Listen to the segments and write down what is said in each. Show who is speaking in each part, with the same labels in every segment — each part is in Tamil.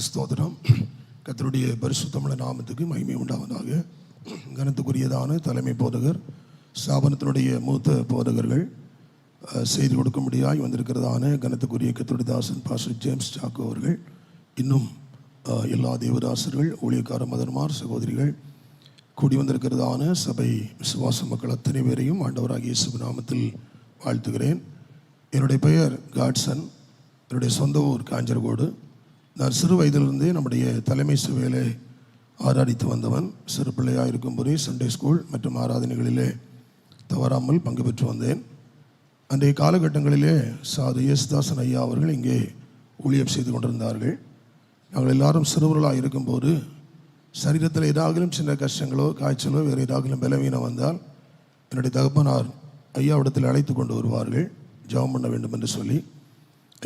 Speaker 1: ஸ்தோத்திரம். கர்த்தருடைய பரிசுத்தமுள்ள நாமத்துக்கு மகிமை உண்டாவதாக. கனத்துக்குரியதான தலைமை போதகர், ஸ்தாபனத்தினுடைய மூத்த போதகர்கள், செய்தி கொடுக்கும்படியாய் வந்திருக்கிறதான கனத்துக்குரிய கர்த்தருடைய தாசன் பாஸ்டர் ஜேம்ஸ் சாக்கோ அவர்கள், இன்னும் எல்லா தேவதாசர்கள், ஊழியக்கார மதன்மார், சகோதரிகள், கூடி வந்திருக்கிறதான சபை விசுவாச மக்கள் அத்தனை பேரையும் ஆண்டவராகிய இயேசு நாமத்தில் வாழ்த்துகிறேன். என்னுடைய பெயர் காட்சன். என்னுடைய சொந்த ஊர் காஞ்சர்கோடு. நான் சிறு வயதிலிருந்தே நம்முடைய தலைமை சபையிலே ஆராதித்து வந்தவன். சிறு பிள்ளையாக இருக்கும்போதே சண்டே ஸ்கூல் மற்றும் ஆராதனைகளிலே தவறாமல் பங்கு பெற்று வந்தேன். அன்றைய காலகட்டங்களிலே சாது இயேசுதாசன் ஐயா அவர்கள் இங்கே ஊழியம் செய்து கொண்டிருந்தார்கள். நாங்கள் எல்லாரும் சிறுவர்களாக இருக்கும்போது சரீரத்தில் ஏதாகிலும் சின்ன கஷ்டங்களோ காய்ச்சலோ வேறு ஏதாகிலும் பலவீனம் வந்தால் என்னுடைய தகப்பனார் ஐயாவிடத்தில் அழைத்து கொண்டு வருவார்கள், ஜெபம் பண்ண வேண்டும் என்று சொல்லி.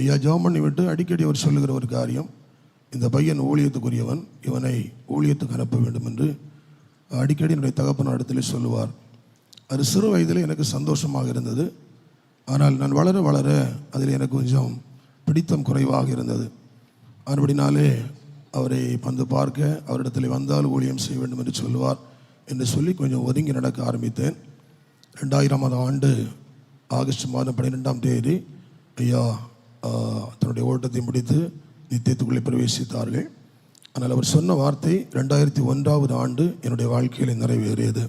Speaker 1: ஐயா ஜெபம் பண்ணி விட்டு அடிக்கடி அவர் சொல்லுகிற ஒரு காரியம், இந்த பையன் ஊழியத்துக்குரியவன், இவனை ஊழியத்துக்கு அனுப்ப வேண்டும் என்று அடிக்கடி என்னுடைய தகப்பனார் இடத்துல சொல்லுவார். அது சிறு வயதில் எனக்கு சந்தோஷமாக இருந்தது. ஆனால் நான் வளர வளர அதில் எனக்கு கொஞ்சம் பிடித்தம் குறைவாக இருந்தது. அதுபடினாலே அவரை வந்து பார்க்க, அவரிடத்தில் வந்தால் ஊழியம் செய்ய வேண்டும் என்று சொல்லுவார் என்று சொல்லி கொஞ்சம் ஒதுங்கி நடக்க ஆரம்பித்தேன். 2000ஆம் ஆண்டு ஆகஸ்ட் மாதம் 12ஆம் தேதி ஐயா தன்னுடைய ஓட்டத்தை முடித்து நித்தியத்துக்குள்ளே பிரவேசித்தார்கள். ஆனால் அவர் சொன்ன வார்த்தை 2001ஆவது ஆண்டு என்னுடைய வாழ்க்கையில் நிறைவேறியது.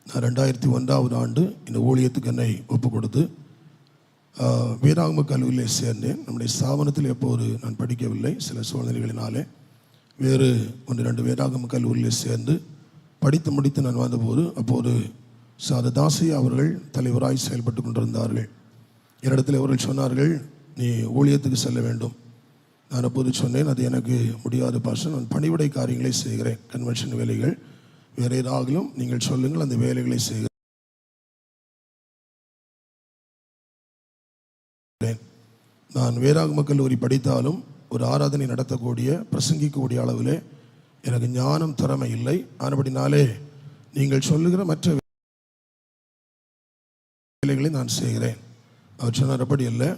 Speaker 1: நான் 2001ஆவது ஆண்டு இந்த ஊழியத்துக்கு என்னை ஒப்பு கொடுத்து வேதாகம கல்லூரியில் சேர்ந்தேன். நம்முடைய ஸ்தாபனத்தில் எப்போது நான் படிக்கவில்லை, சில சூழ்நிலைகளினாலே வேறு 1-2 வேதாகம கல்லூரியில் சேர்ந்து படித்து முடித்து நான் வந்தபோது அப்போது சாது தாசையா அவர்கள் தலைவராய் செயல்பட்டு கொண்டிருந்தார்கள். என்னிடத்தில் அவர்கள் சொன்னார்கள், நீ ஊழியத்துக்கு செல்ல வேண்டும். நான் அப்போது சொன்னேன், அது எனக்கு முடியாத பாஸ்டர், நான் பணிவிடை காரியங்களை செய்கிறேன், கன்வென்ஷன் வேலைகள், வேறு ஏதாகிலும் நீங்கள் சொல்லுங்கள், அந்த வேலைகளை செய்கிறேன். நான் வேதாகம கல்லூரி படித்தாலும் ஒரு ஆராதனை நடத்தக்கூடிய, பிரசங்கிக்கக்கூடிய அளவில் எனக்கு ஞானம் திறமை இல்லை. ஆனபடினாலே நீங்கள் சொல்லுகிற மற்ற வேலைகளை நான் செய்கிறேன். அவர் சொன்னார், அப்படி இல்லை,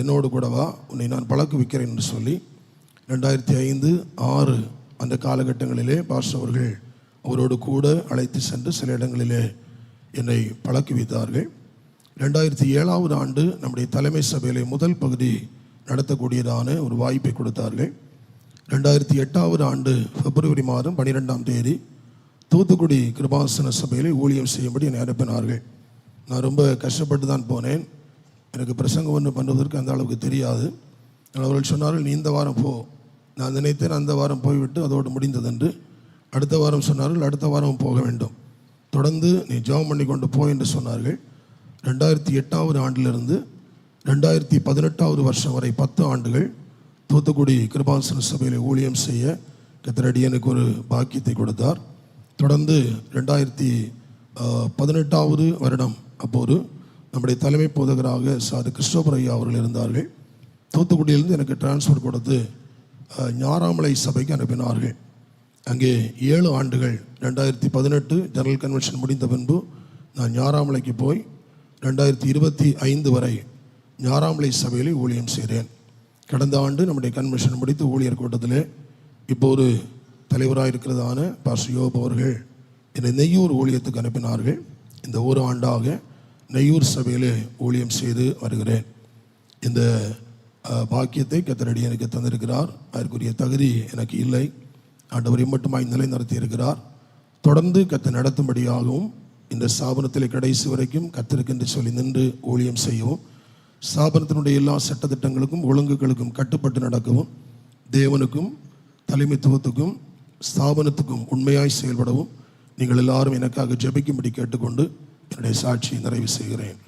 Speaker 1: என்னோடு கூடவா, உன்னை நான் பழக்குவிக்கிறேன் என்று சொல்லி 2005-6 அந்த காலகட்டங்களிலே பாஸ்டர் அவர்கள் அவரோடு கூட அழைத்து சென்று சில இடங்களிலே என்னை பழக்குவித்தார்கள். 2007ஆவது ஆண்டு நம்முடைய தலைமை சபையிலே முதல் பகுதி நடத்தக்கூடியதான ஒரு வாய்ப்பை கொடுத்தார்கள். 2008ஆவது ஆண்டு பிப்ரவரி மாதம் 12ஆம் தேதி தூத்துக்குடி கிருபாசன சபையிலே ஊழியம் செய்யும்படி என்னை அனுப்பினார்கள். நான் ரொம்ப கஷ்டப்பட்டு தான் போனேன். எனக்கு பிரசங்கம் ஒன்று பண்ணுவதற்கு அந்த அளவுக்கு தெரியாது. அவர்கள் சொன்னார்கள், நீ இந்த வாரம் போ. நான் நினைத்தேன் அந்த வாரம் போய்விட்டு அதோடு முடிந்ததென்று. அடுத்த வாரம் சொன்னார்கள், அடுத்த வாரம் போக வேண்டும், தொடர்ந்து நீ ஜெபம் பண்ணி கொண்டு போ என்று சொன்னார்கள். 2008ஆவது ஆண்டிலிருந்து 2018ஆவது வருஷம் வரை 10 ஆண்டுகள் தூத்துக்குடி கிருபாசன சபையில் ஊழியம் செய்ய கர்த்தர் எனக்கு ஒரு பாக்கியத்தை கொடுத்தார். தொடர்ந்து 2018ஆவது வருடம் அப்போது நம்முடைய தலைமை போதகராக சாது கிறிஸ்டோபர் ஐயா அவர்கள் இருந்தார்கள். தூத்துக்குடியிலிருந்து எனக்கு டிரான்ஸ்ஃபர் கொடுத்து ஞாராமலை சபைக்கு அனுப்பினார்கள். அங்கே 7 ஆண்டுகள் 2018 ஜெனரல் கன்வென்ஷன் முடிந்த பின்பு நான் ஞாராமலைக்கு போய் 2025 வரை ஞாராமலை சபையில் ஊழியம் செய்தேன். கடந்த ஆண்டு நம்முடைய கன்வென்ஷன் முடித்து ஊழியர் கூட்டத்தில் இப்போது தலைவராக இருக்கிறதான பாஸ்டர் யோப் அவர்கள் என்னை நெய்யூர் ஊழியத்துக்கு அனுப்பினார்கள். இந்த ஒரு ஆண்டாக நெய்யூர் சபையிலே ஊழியம் செய்து வருகிறேன். இந்த பாக்கியத்தை கர்த்தர் எனக்கு தந்திருக்கிறார். அதற்குரிய தகுதி எனக்கு இல்லை. ஆண்டவரை மட்டுமாய் நிலை நடத்தி இருக்கிறார். தொடர்ந்து கர்த்தர் நடத்தும்படியாகவும் இந்த ஸ்தாபனத்தில் கடைசி வரைக்கும் கர்த்தருக்கு என்று சொல்லி நின்று ஊழியம் செய்யவும், ஸ்தாபனத்தினுடைய எல்லா சட்டத்திட்டங்களுக்கும் ஒழுங்குகளுக்கும் கட்டுப்பட்டு நடக்கவும், தேவனுக்கும் தலைமைத்துவத்துக்கும் ஸ்தாபனத்துக்கும் உண்மையாய் செயல்படவும் நீங்கள் எல்லாரும் எனக்காக ஜெபிக்கும்படி கேட்டுக்கொண்டு என்னுடைய சாட்சியை நிறைவு செய்கிறேன்.